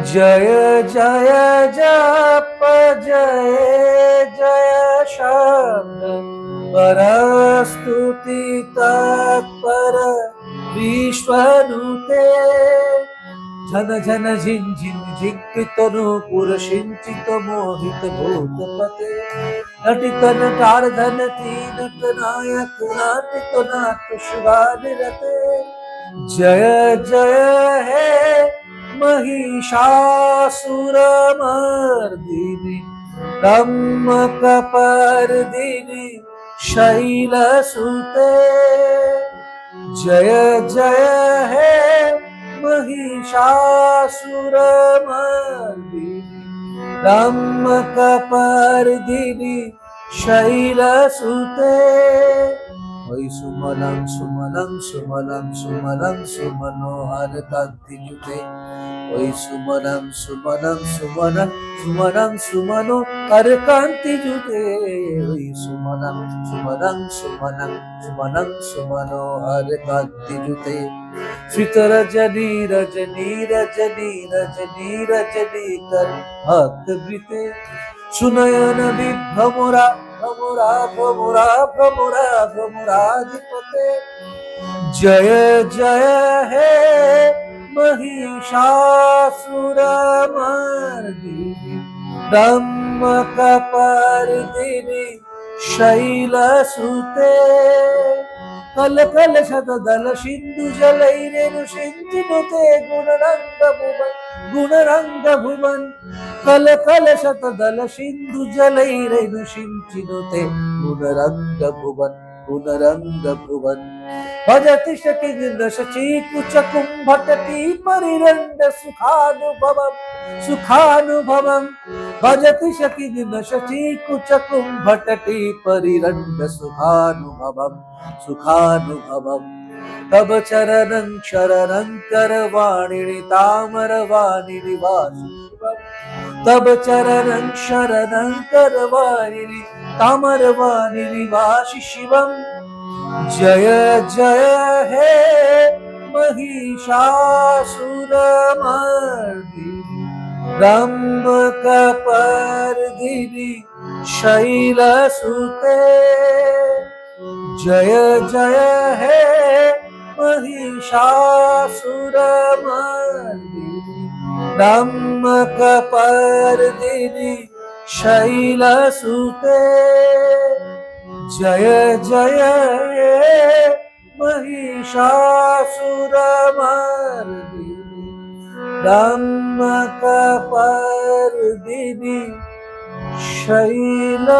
जय जय जप जय जय शब्द परस्तुति तत्पर विश्वनुते झन झन झिन झिन झिंकित नूपुर सिंचित मोहित भूतपते नटित नटार्धन तीनट नायक नाटित नाट्य शुभानिरते जय जय हे महिषासुरमर्दिनि रम्मकपर्दिनि शैलसुते जय जय हे महिषासुरमर्दिनि रम्मकपर्दिनि शैलसुते वै सुमनं सुमनं सुमनं सुमनं सुमनोहर कान्तियुते वै सुमनं सुमनं सुमनं सुमनं सुमनोहर कान्तियुते वै सुमनं सुमनं सुमनं सुमनं सुमनोहर कान्तियुते श्रितरजनी रजनी रजनी रजनी रजनी कर भक्त वृते सुनयन विभ्रमरा भ्रमरा भ्रमरा भ्रमरा भ्रमराधिपते जय जय हे महिषासुरमर्दिनि रम्मकपर्दिनि शैलसुते कल कल शतदल सिंधु जलैरेनु सिंचिनुते गुणरंग भुवन कल कल शतदल सिंधु जलैरेनु सिंचिनुते गुणरंग भुवन भजति शकिन शची कुच कुंभटती परिरंड सुखानुभवम भजति शकिन शची कुच कुंभटती परिरंड सुखानुभवम तब चरणं शरणं करवाणिनि तामरवाणिनि वासुदेवम् तब चरणं शरणं करवाणिनि तामरवाणिनि वासुदेवम् जय जय हे महिषासुरमर्दिनि रम्मकपर्दिनि शैलसुते जय जय हे महिषासुरमर्दिनि रम्मकपर्दिनि शैलसुते जय जय हे महिषासुरमर्दिनि रम्मकपर्दिनि शैलसुते